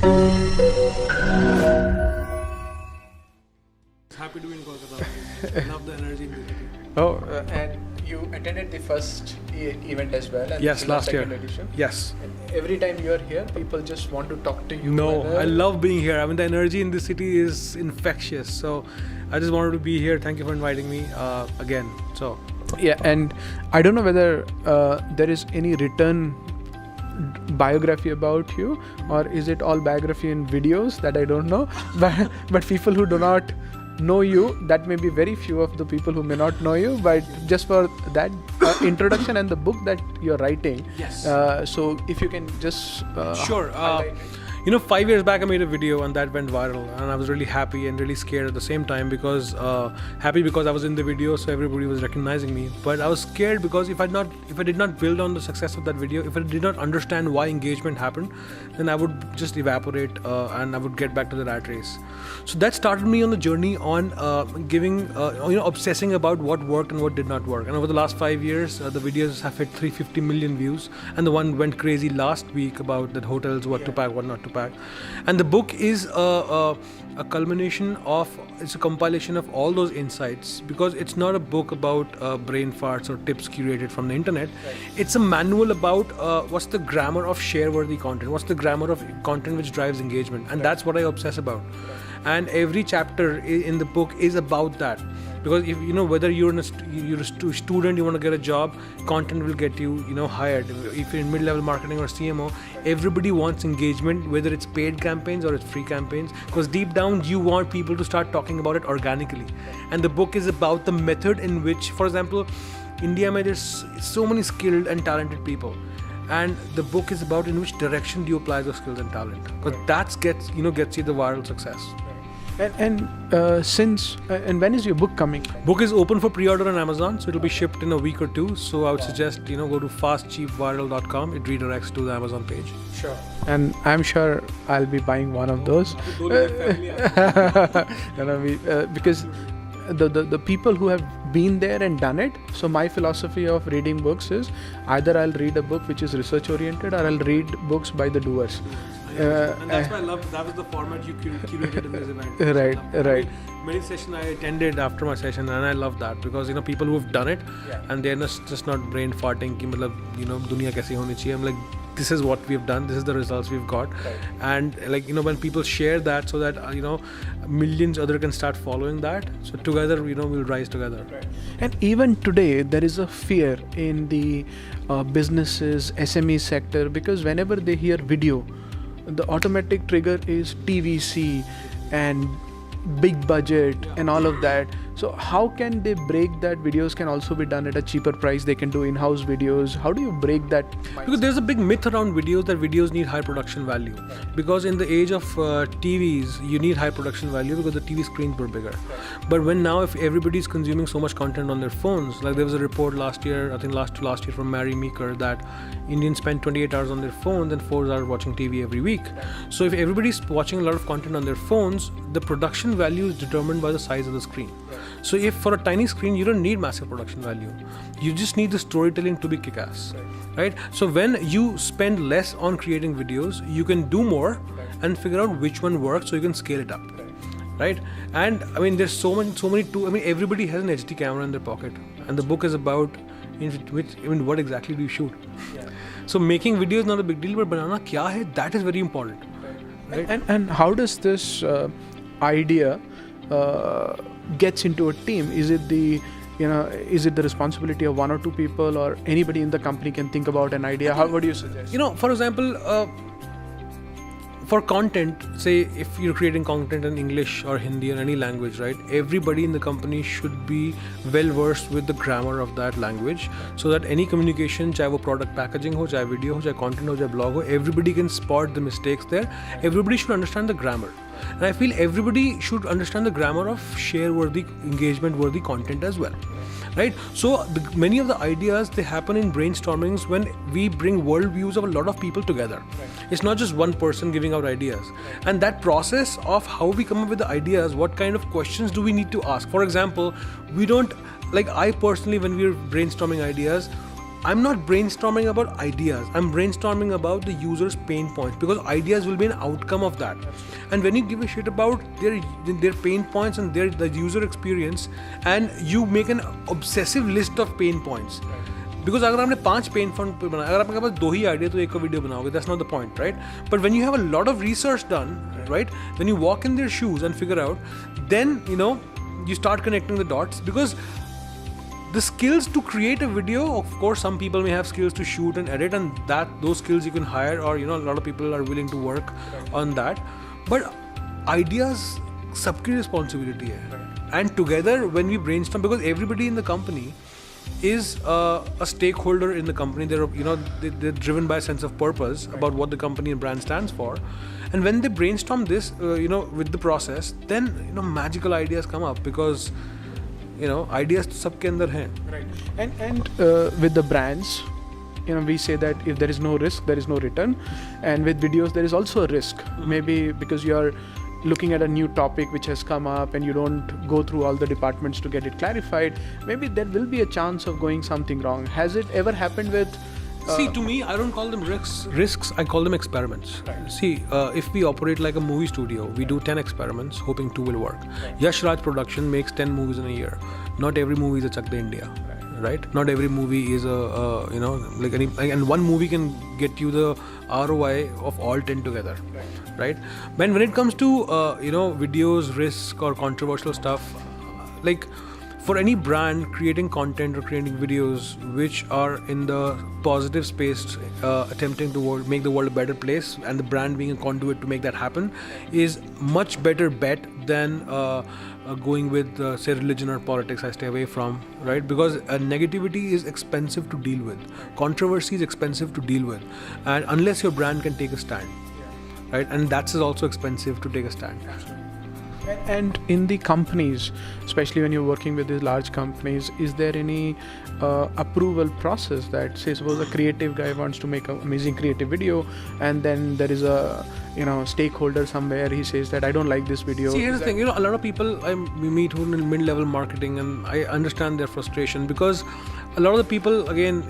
Happy to be in Kolkata. Love the energy in the city. Oh, and you attended the first event as well. And Yes, this is the last year. second edition. Yes. And every time you are here, people just want to talk to you. No, whether- I love being here. I mean, the energy in this city is infectious. So I just wanted to be here. Thank you for inviting me again. So Yeah, and I don't know whether there is any written biography about you, or is it all biography in videos that I don't know. But people who do not know you, that may be very few of the people who may not know you, but just for that introduction and the book that you're writing. Yes. So if you can just sure. highlight it. 5 years back I made a video and that went viral, and I was really happy and really scared at the same time because happy because I was in the video, so everybody was recognizing me. But I was scared because if I did not build on the success of that video, if I did not understand why engagement happened, then I would just evaporate and I would get back to the rat race. So that started me on the journey on obsessing about what worked and what did not work. And over the last 5 years, the videos have hit 350 million views, and the one went crazy last week about that hotels, what to pack, what not to pack. And the book is a culmination of, it's a compilation of all those insights, because it's not a book about brain farts or tips curated from the internet. Right. It's a manual about what's the grammar of share-worthy content, what's the grammar of content which drives engagement, and that's what I obsess about. And every chapter in the book is about that. Because if whether you're a student, you want to get a job, content will get you hired. If you're in mid-level marketing or CMO, everybody wants engagement, whether it's paid campaigns or it's free campaigns, because deep down you want people to start talking about it organically. And the book is about the method in which, for example, India, there's so many skilled and talented people, and the book is about in which direction do you apply those skills and talent, because that gets you the viral success. And when is your book coming? Book is open for pre-order on Amazon, so it'll be shipped in a week or two. So I would suggest go to fastcheapviral.com. It redirects to the Amazon page. Sure. And I'm sure I'll be buying one of those. Because the people who have been there and done it. So my philosophy of reading books is either I'll read a book which is research oriented, or I'll read books by the doers. And that's why I loved that was the format you curated in this event. Right. Many sessions I attended after my session, and I love that because people who have done it, and they're just not brain farting ki duniya kaisi honi chahiye. I'm like, this is what we've done, this is the results we've got. Right. And when people share that, so that millions other can start following that, so together we'll rise together. Right. And even today there is a fear in the businesses, SME sector, because whenever they hear video, the automatic trigger is TVC and big budget and all of that. So how can they break that videos can also be done at a cheaper price? They can do in-house videos. How do you break that mindset? Because there's a big myth around videos that videos need high production value. Right. Because in the age of TVs, you need high production value because the TV screens were bigger. Right. But if everybody's consuming so much content on their phones, like there was a report last year, I think last year from Mary Meeker, that Indians spend 28 hours on their phones and 4 hours watching TV every week. Right. So if everybody's watching a lot of content on their phones, the production value is determined by the size of the screen. Right. So if for a tiny screen, you don't need massive production value. You just need the storytelling to be kick-ass, right? So when you spend less on creating videos, you can do more and figure out which one works so you can scale it up, right? And there's so many tools. Everybody has an HD camera in their pocket, and the book is about what exactly do you shoot? Yeah. So making videos is not a big deal, but banana kya hai, that is very important, right? And how does this idea gets into a team? Is it the responsibility of one or two people, or anybody in the company can think about an idea? How would you suggest? For example, for content, say if you're creating content in English or Hindi or any language, right? Everybody in the company should be well versed with the grammar of that language, so that any communication, chahe wo product packaging ho, chahe video ho, chahe content ho, chahe blog ho, everybody can spot the mistakes there. Everybody should understand the grammar. And I feel everybody should understand the grammar of share-worthy, engagement-worthy content as well, right? So many of the ideas, they happen in brainstormings when we bring worldviews of a lot of people together. Right. It's not just one person giving out ideas. Right. And that process of how we come up with the ideas, what kind of questions do we need to ask? For example, I personally, when we're brainstorming ideas, I'm not brainstorming about ideas. I'm brainstorming about the user's pain points, because ideas will be an outcome of that. And when you give a shit about their pain points and the user experience, and you make an obsessive list of pain points. Because अगर आपने 5 pain point बनाया, अगर आपके पास 2 ही idea तो एक को video बनाओगे, that's not the point, right? But when you have a lot of research done, right? When you walk in their shoes and figure out, then you start connecting the dots, because the skills to create a video, of course, some people may have skills to shoot and edit, and those skills you can hire, or a lot of people are willing to work on that. But ideas, सबकी responsibility है. And together when we brainstorm, because everybody in the company is a stakeholder in the company. They're driven by a sense of purpose about what the company and brand stands for. And when they brainstorm this, with the process, then magical ideas come up, because ideas to sabke andar hain. Right. And with the brands, we say that if there is no risk, there is no return. And with videos, there is also a risk. Maybe because you are looking at a new topic which has come up and you don't go through all the departments to get it clarified, maybe there will be a chance of going something wrong. Has it ever happened with See, to me, I don't call them risks, I call them experiments. Right. See, if we operate like a movie studio, we do 10 experiments hoping 2 will work. Right. Yash Raj Production makes 10 movies in a year. Not every movie is a Chak De India. Right? Not every movie is and one movie can get you the ROI of all 10 together. Right? When it comes to videos, risk or controversial stuff, like for any brand creating content or creating videos which are in the positive space, attempting to make the world a better place, and the brand being a conduit to make that happen, is much better bet than going with say religion or politics. I stay away from, right? Because negativity is expensive to deal with, controversy is expensive to deal with, and unless your brand can take a stand, right? And that's also expensive to take a stand. And in the companies, especially when you're working with these large companies, is there any approval process that, say, suppose a creative guy wants to make an amazing creative video, and then there is a stakeholder somewhere, he says that I don't like this video. See, here's the thing, a lot of people we meet who are in mid-level marketing, and I understand their frustration, because a lot of the people, again,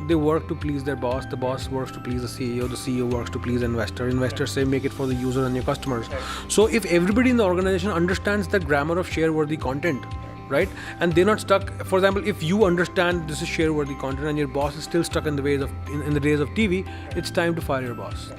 they work to please their boss. The boss works to please the CEO works to please the investor. Investors say make it for the user and your customers. Right. So if everybody in the organization understands the grammar of share-worthy content, right, and they're not stuck. For example, if you understand this is share-worthy content and your boss is still stuck in the days of TV, it's time to fire your boss.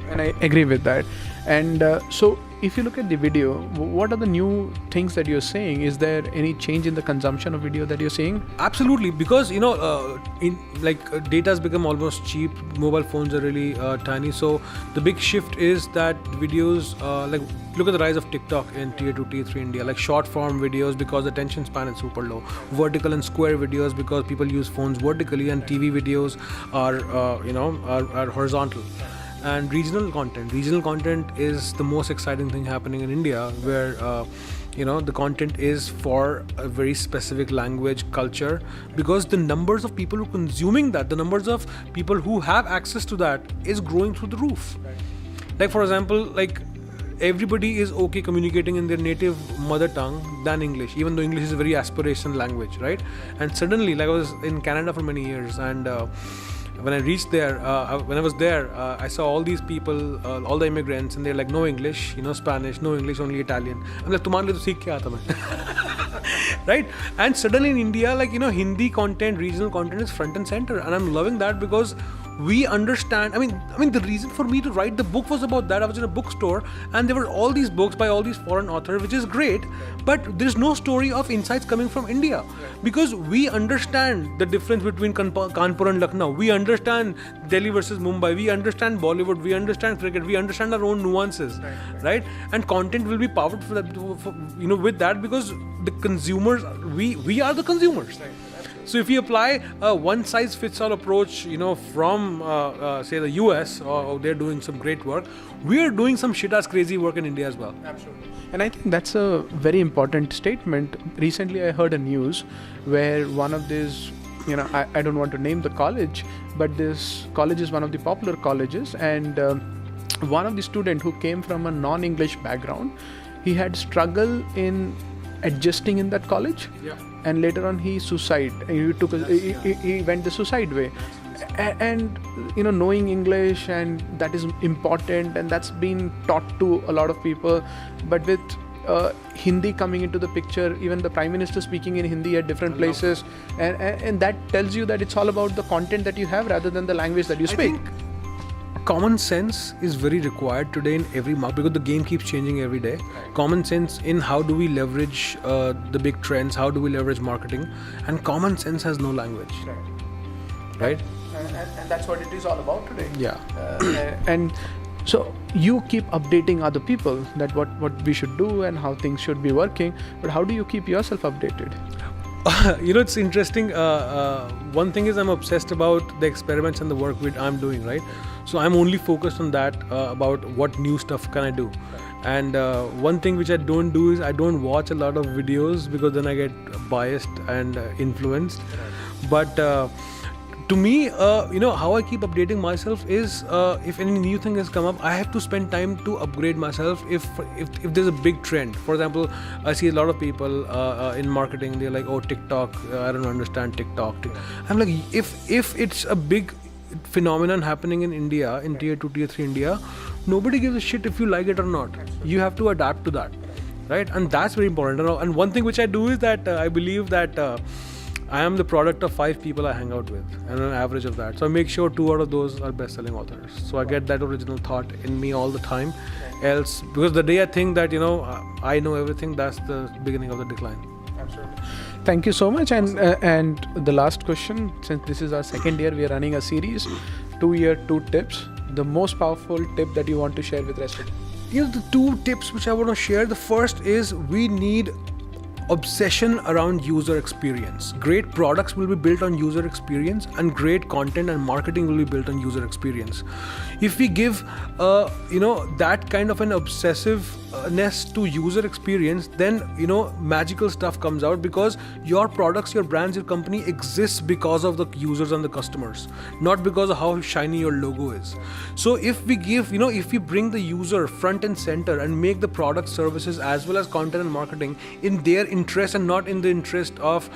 And I agree with that. And so if you look at the video, what are the new things that you're saying? Is there any change in the consumption of video that you're seeing? Absolutely, because data has become almost cheap. Mobile phones are really tiny. So the big shift is that videos, look at the rise of TikTok in tier 2, tier 3 India, like short form videos because the attention span is super low. Vertical and square videos because people use phones vertically, and TV videos are horizontal. And regional content is the most exciting thing happening in India, where the content is for a very specific language, culture, because the numbers of people who are consuming that, the numbers of people who have access to that is growing through the roof. Right. Like, for example, everybody is okay communicating in their native mother tongue than English, even though English is a very aspirational language, right? And suddenly, I was in Canada for many years, and when I reached there, I saw all these people, all the immigrants, and they're like, no English, Spanish, no English, only Italian. I'm like, tumhare liye to seekh ke aata main. Right? And suddenly in India, Hindi content, regional content is front and center, and I'm loving that, because we understand. I mean, the reason for me to write the book was about that. I was in a bookstore, and there were all these books by all these foreign authors, which is great, but there's no story of insights coming from India, because we understand the difference between Kanpur and Lucknow. We understand Delhi versus Mumbai. We understand Bollywood. We understand cricket. We understand our own nuances, right? And content will be powered for that, with that, because the consumers, we are the consumers. So if you apply a one-size-fits-all approach, from say the US, or they're doing some great work, we are doing some shit-ass crazy work in India as well. Absolutely. And I think that's a very important statement. Recently, I heard a news where one of these, I don't want to name the college, but this college is one of the popular colleges, and one of the students who came from a non-English background, he had struggle in adjusting in that college. Yeah. and later on he went the suicide way. And knowing English, and that is important, and that's been taught to a lot of people. But with Hindi coming into the picture, even the Prime Minister speaking in Hindi at different places, and that tells you that it's all about the content that you have rather than the language that you speak. I think common sense is very required today in every market, because the game keeps changing every day. Common sense in how do we leverage the big trends, how do we leverage marketing, and common sense has no language, right? And that's what it is all about today. Yeah. And so you keep updating other people that what we should do and how things should be working, but how do you keep yourself updated? It's interesting. One thing is, I'm obsessed about the experiments and the work I'm doing, right? So I'm only focused on that, about what new stuff can I do. And one thing which I don't do is I don't watch a lot of videos, because then I get biased and influenced. But to me, how I keep updating myself is, if any new thing has come up, I have to spend time to upgrade myself. If there's a big trend, for example, I see a lot of people in marketing, they're like, oh, TikTok, I don't understand TikTok. I'm like, if it's a big phenomenon happening in India, in tier 2, tier 3 India, nobody gives a shit if you like it or not. You have to adapt to that, right? And that's very important. And one thing which I do is that I believe that I am the product of 5 people I hang out with, and an average of that. So I make sure 2 out of those are best-selling authors. So I get that original thought in me all the time. Else, because the day I think that I know everything, that's the beginning of the decline. Absolutely. Thank you so much. And the last question, since this is our second year, we are running a series, 2-year 2 tips. The most powerful tip that you want to share with rest of it? The 2 tips which I want to share. The first is, we need obsession around user experience. Great products will be built on user experience, and great content and marketing will be built on user experience. If we give that kind of an obsessiveness to user experience, then magical stuff comes out, because your products, your brands, your company exists because of the users and the customers, not because of how shiny your logo is. So if we give, if we bring the user front and center and make the product, services as well as content and marketing in their interest and not in the interest of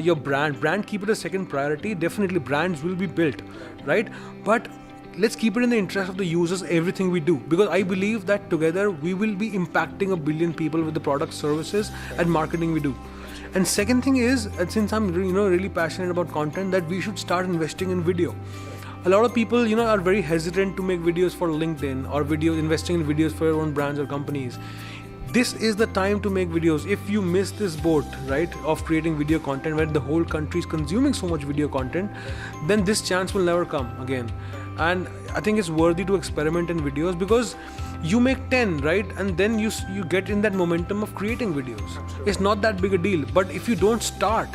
your brand, keep it a second priority. Definitely brands will be built, right? But let's keep it in the interest of the users, everything we do, because I believe that together we will be impacting 1 billion people with the products, services and marketing we do. And second thing is, since I'm really passionate about content, that we should start investing in video. A lot of people are very hesitant to make videos for LinkedIn, or investing in videos for your own brands or companies. This is the time to make videos. If you miss this boat, right, of creating video content where the whole country is consuming so much video content, then this chance will never come again. And I think it's worthy to experiment in videos, because you make 10, right, and then you get in that momentum of creating videos. Absolutely. It's not that big a deal. But if you don't start,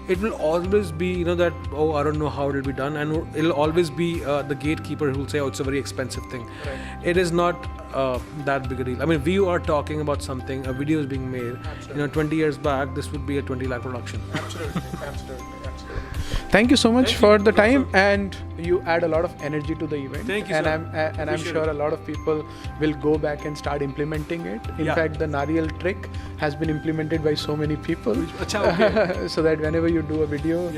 it will always be that, oh, I don't know how it will be done, and it'll always be the gatekeeper who will say, oh, it's a very expensive thing. Right. It is not that big a deal. I mean, we are talking about something, a video is being made. Absolutely. 20 years back, this would be a 20 lakh production. Absolutely. Thank you so much for the time, and you add a lot of energy to the event. Thank you, and sir. I'm sure a lot of people will go back and start implementing it. In fact, the Nariyal trick has been implemented by so many people. Okay. So that whenever you do a video,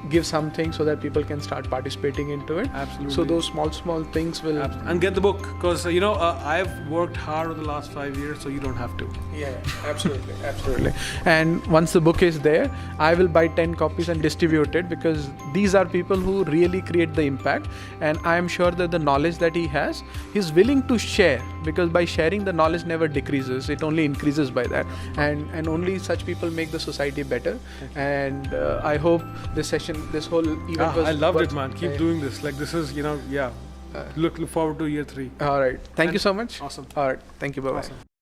give something so that people can start participating into it. Absolutely. So those small things will... And get the book, because I've worked hard over the last 5 years, so you don't have to. Yeah, absolutely. And once the book is there, I will buy 10 copies and distribute it, because these are people who really create the impact, and I am sure that the knowledge that he has, he's willing to share, because by sharing the knowledge never decreases, it only increases by that, and only such people make the society better. And I hope this whole event was... I loved it, man. Keep doing this. Like, this is, look forward to year 3. All right. Thank you so much. Awesome. All right. Thank you. Bye-bye. Awesome.